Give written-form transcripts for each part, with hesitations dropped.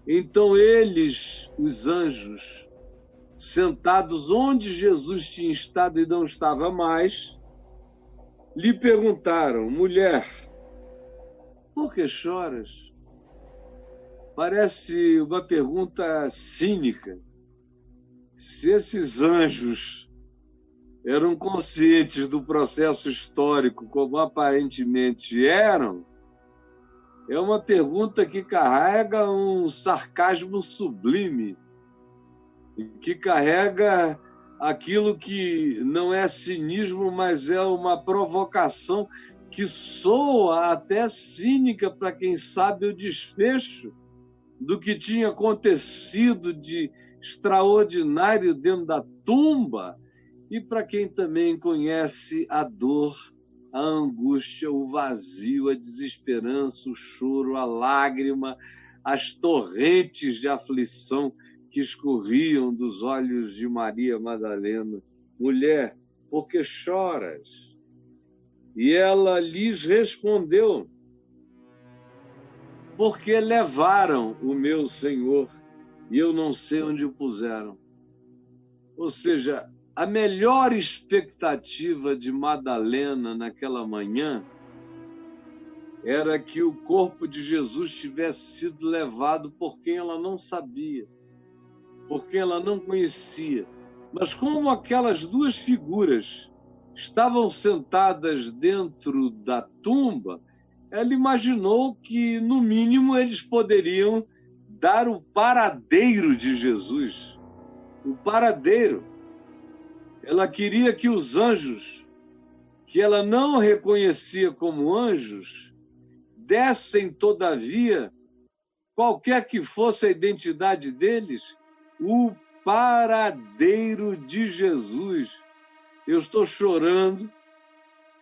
Então eles, os anjos, sentados onde Jesus tinha estado e não estava mais, lhe perguntaram: mulher, por que choras? Parece uma pergunta cínica. Se esses anjos eram conscientes do processo histórico, como aparentemente eram, é uma pergunta que carrega um sarcasmo sublime, que carrega aquilo que não é cinismo, mas é uma provocação que soa até cínica para quem sabe o desfecho do que tinha acontecido de extraordinário dentro da tumba, e para quem também conhece a dor, a angústia, o vazio, a desesperança, o choro, a lágrima, as torrentes de aflição que escorriam dos olhos de Maria Madalena. Mulher, por que choras? E ela lhes respondeu: porque levaram o meu Senhor e eu não sei onde o puseram. Ou seja, a melhor expectativa de Madalena naquela manhã era que o corpo de Jesus tivesse sido levado por quem ela não sabia, por quem ela não conhecia. Mas como aquelas duas figuras estavam sentadas dentro da tumba, ela imaginou que, no mínimo, eles poderiam dar o paradeiro de Jesus. O paradeiro. Ela queria que os anjos, que ela não reconhecia como anjos, dessem, todavia, qualquer que fosse a identidade deles, o paradeiro de Jesus. Eu estou chorando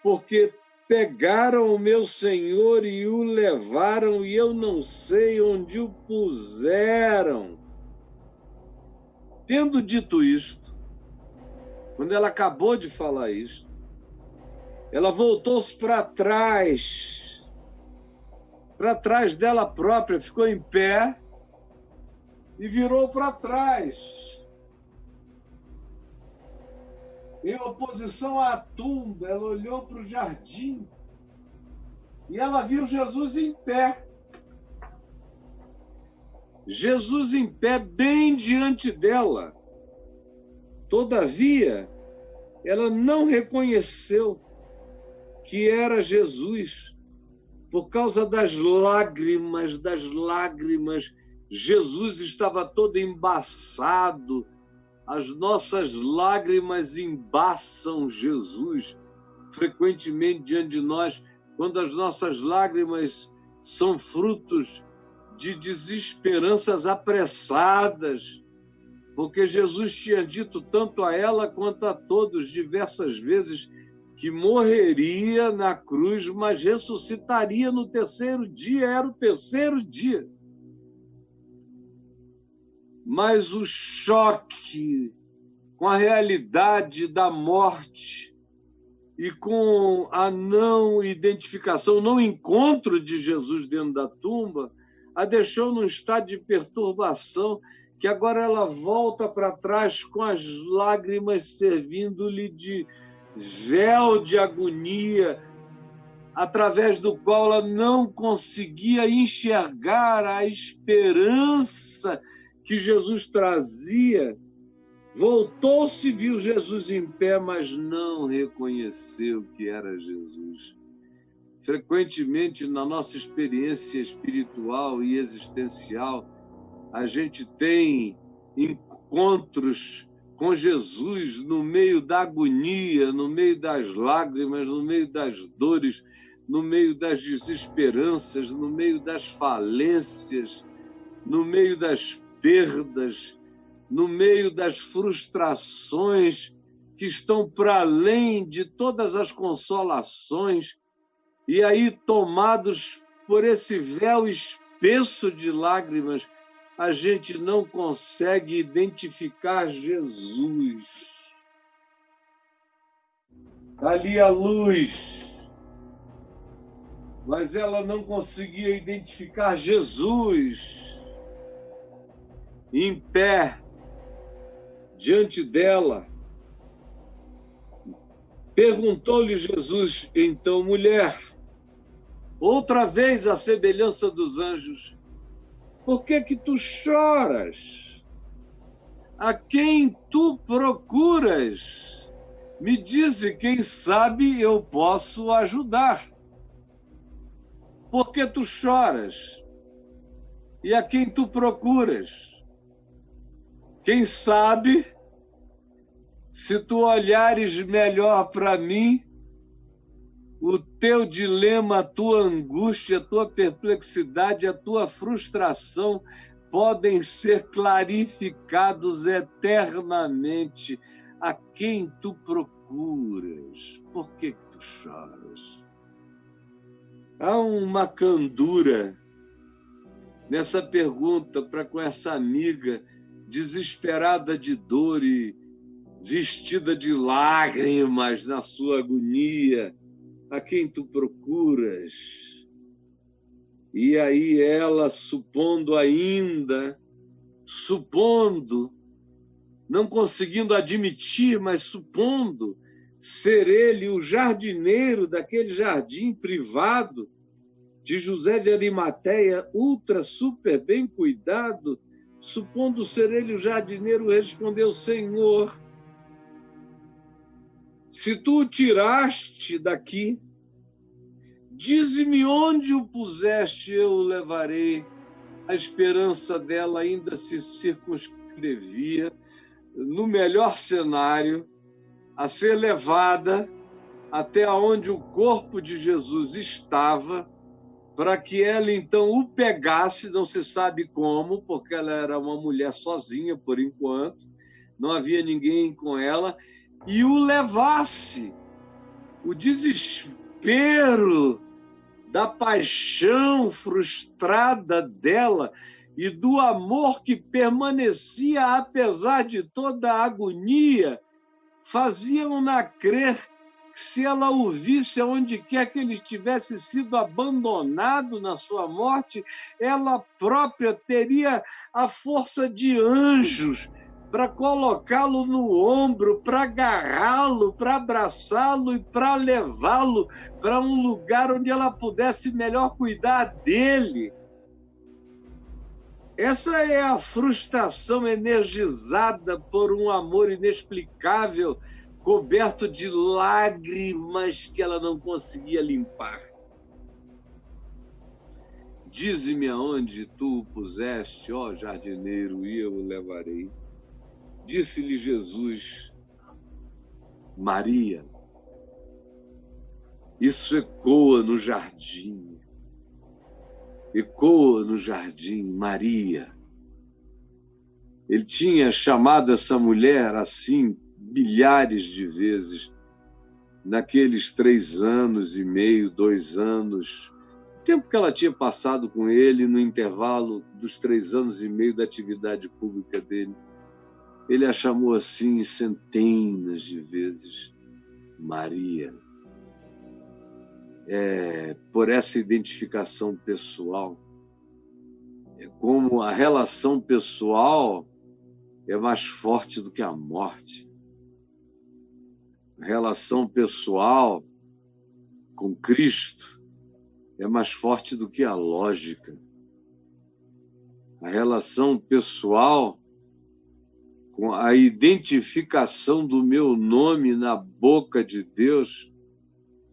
porque pegaram o meu Senhor e o levaram, e eu não sei onde o puseram. Tendo dito isto, quando ela acabou de falar isto, ela voltou-se para trás dela própria, ficou em pé e virou para trás. Em oposição à tumba, ela olhou para o jardim e ela viu Jesus em pé. Jesus em pé bem diante dela. Todavia, ela não reconheceu que era Jesus. Por causa das lágrimas, Jesus estava todo embaçado. As nossas lágrimas embaçam Jesus frequentemente diante de nós, quando as nossas lágrimas são frutos de desesperanças apressadas, porque Jesus tinha dito tanto a ela quanto a todos diversas vezes que morreria na cruz, mas ressuscitaria no terceiro dia. Era o terceiro dia. Mas o choque com a realidade da morte e com a não identificação, o não encontro de Jesus dentro da tumba, a deixou num estado de perturbação, que agora ela volta para trás com as lágrimas servindo-lhe de véu de agonia, através do qual ela não conseguia enxergar a esperança que Jesus trazia. Voltou-se e viu Jesus em pé, mas não reconheceu que era Jesus. Frequentemente, na nossa experiência espiritual e existencial, a gente tem encontros com Jesus no meio da agonia, no meio das lágrimas, no meio das dores, no meio das desesperanças, no meio das falências, no meio das perdas, no meio das frustrações que estão para além de todas as consolações, e aí, tomados por esse véu espesso de lágrimas, a gente não consegue identificar Jesus. Ali a luz, mas ela não conseguia identificar Jesus. em pé, diante dela. Perguntou-lhe Jesus, então, mulher, outra vez à semelhança dos anjos, por que que tu choras? A quem tu procuras? Me dize, quem sabe eu posso ajudar. Por que tu choras? E a quem tu procuras? Quem sabe, se tu olhares melhor para mim, o teu dilema, a tua angústia, a tua perplexidade, a tua frustração podem ser clarificados eternamente. A quem tu procuras? Por que tu choras? Há uma candura nessa pergunta para com essa amiga desesperada de dor e vestida de lágrimas na sua agonia. A quem tu procuras? E aí ela, supondo, não conseguindo admitir, mas supondo ser ele o jardineiro daquele jardim privado de José de Arimateia, ultra, super bem cuidado, supondo ser ele o jardineiro, respondeu, Senhor, se tu o tiraste daqui, dize-me onde o puseste, eu o levarei. A esperança dela ainda se circunscrevia, no melhor cenário, a ser levada até onde o corpo de Jesus estava, para que ela então o pegasse, não se sabe como, porque ela era uma mulher sozinha por enquanto, não havia ninguém com ela, e o levasse. O desespero da paixão frustrada dela e do amor que permanecia apesar de toda a agonia, faziam-na crer que se ela o visse aonde quer que ele tivesse sido abandonado na sua morte, ela própria teria a força de anjos para colocá-lo no ombro, para agarrá-lo, para abraçá-lo e para levá-lo para um lugar onde ela pudesse melhor cuidar dele. Essa é a frustração energizada por um amor inexplicável, coberto de lágrimas que ela não conseguia limpar. Dize-me aonde tu o puseste, ó jardineiro, e eu o levarei. Disse-lhe Jesus, Maria. Isso ecoa no jardim. Ecoa no jardim, Maria. Ele tinha chamado essa mulher assim milhares de vezes naqueles 3 anos e meio, 2 anos, o tempo que ela tinha passado com ele no intervalo dos 3 anos e meio da atividade pública dele. Ele a chamou assim centenas de vezes, Maria. Por essa identificação pessoal, como a relação pessoal é mais forte do que a morte. A relação pessoal com Cristo é mais forte do que a lógica. A relação pessoal com a identificação do meu nome na boca de Deus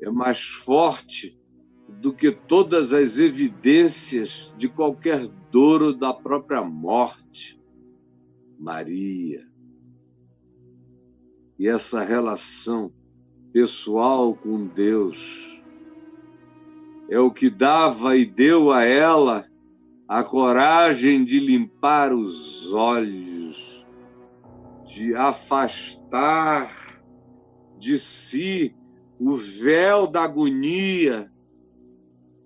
é mais forte do que todas as evidências de qualquer dor ou da própria morte. Maria. E essa relação pessoal com Deus é o que dava e deu a ela a coragem de limpar os olhos, de afastar de si o véu da agonia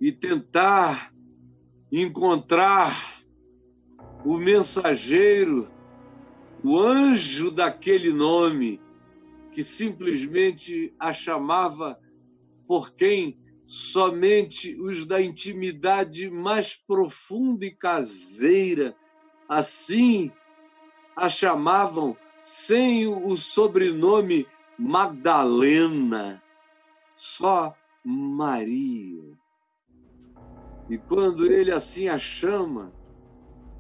e tentar encontrar o mensageiro, o anjo daquele nome, que simplesmente a chamava por quem somente os da intimidade mais profunda e caseira assim a chamavam sem o sobrenome Magdalena, só Maria. E quando ele assim a chama,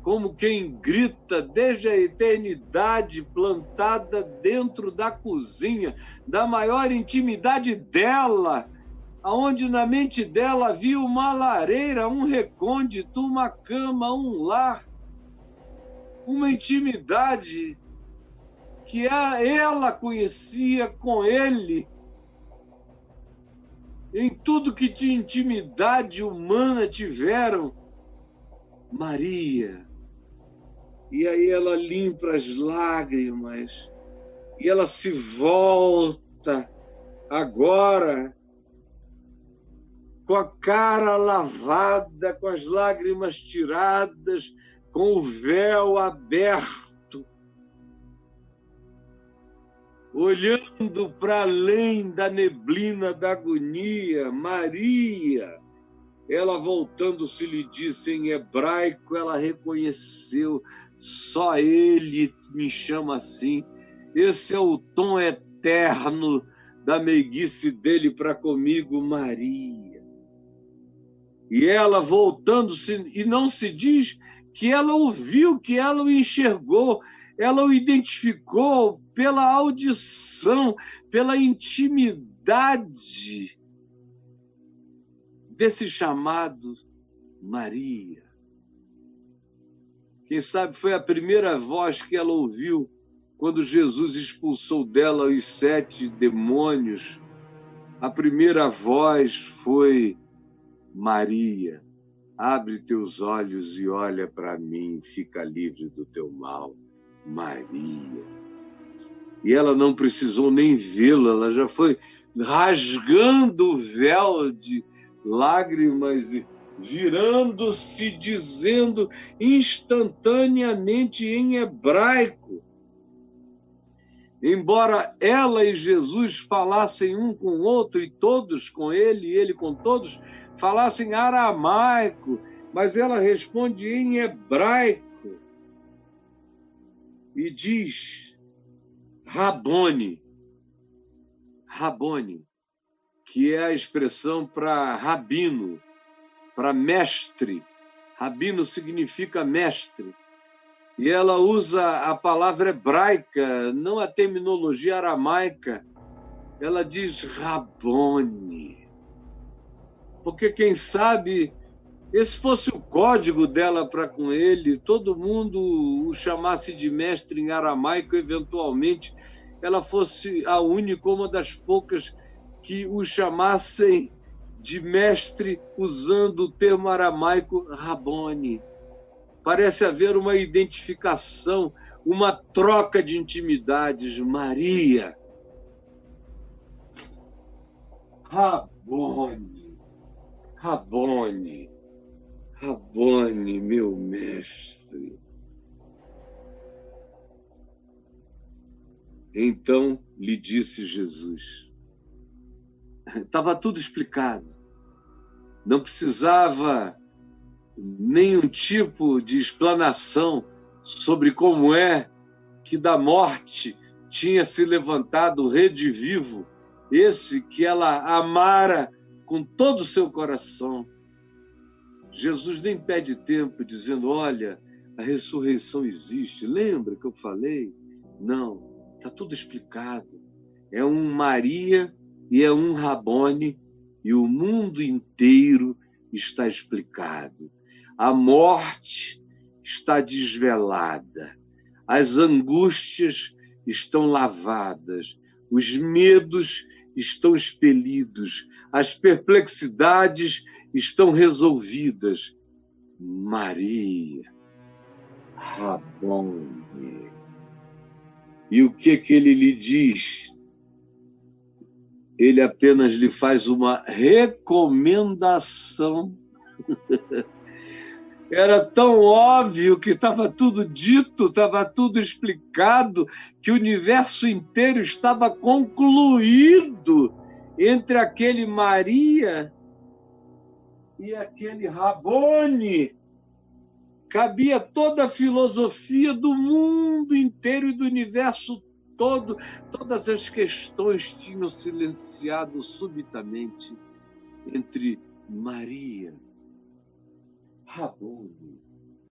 como quem grita desde a eternidade, plantada dentro da cozinha, da maior intimidade dela, aonde na mente dela havia uma lareira, um recôndito, uma cama, um lar, uma intimidade que ela conhecia com ele. Em tudo que de intimidade humana tiveram, Maria. E aí ela limpa as lágrimas e ela se volta agora com a cara lavada, com as lágrimas tiradas, com o véu aberto, olhando para além da neblina da agonia. Maria, ela voltando-se lhe disse em hebraico, ela reconheceu, só ele me chama assim. Esse é o tom eterno da meiguice dele para comigo, Maria. E ela voltando-se, e não se diz que ela ouviu, que ela o enxergou, ela o identificou pela audição, pela intimidade desse chamado Maria. Quem sabe foi a primeira voz que ela ouviu quando Jesus expulsou dela os 7 demônios. A primeira voz foi: Maria, abre teus olhos e olha para mim, fica livre do teu mal. Maria. E ela não precisou nem vê-la, ela já foi rasgando o véu de lágrimas e virando-se, dizendo instantaneamente em hebraico. Embora ela e Jesus falassem um com o outro, e todos com ele, e ele com todos, falassem aramaico, mas ela responde em hebraico e diz Rabone, Rabone, que é a expressão para rabino, para mestre. Rabino significa mestre. E ela usa a palavra hebraica, não a terminologia aramaica. Ela diz Rabone. Porque, quem sabe, esse fosse o código dela para com ele, todo mundo o chamasse de mestre em aramaico, eventualmente ela fosse a única, uma das poucas que o chamassem de mestre usando o termo aramaico Rabone. Parece haver uma identificação, uma troca de intimidades. Maria, Rabone, Rabone, Rabone, meu mestre. Então lhe disse Jesus. Estava tudo explicado. Não precisava nenhum tipo de explanação sobre como é que da morte tinha se levantado o redivivo, esse que ela amara com todo o seu coração. Jesus nem pede tempo, dizendo, olha, a ressurreição existe. Lembra que eu falei? Não, está tudo explicado. É um Maria e é um Rabone, e o mundo inteiro está explicado. A morte está desvelada, as angústias estão lavadas, os medos estão expelidos, as perplexidades estão resolvidas. Maria, Rabone. E o que ele lhe diz? Ele apenas lhe faz uma recomendação. Era tão óbvio que estava tudo dito, estava tudo explicado, que o universo inteiro estava concluído entre aquele Maria e aquele Rabone. cabia toda a filosofia do mundo inteiro e do universo todo. Todas as questões tinham silenciado subitamente entre Maria, Rabboni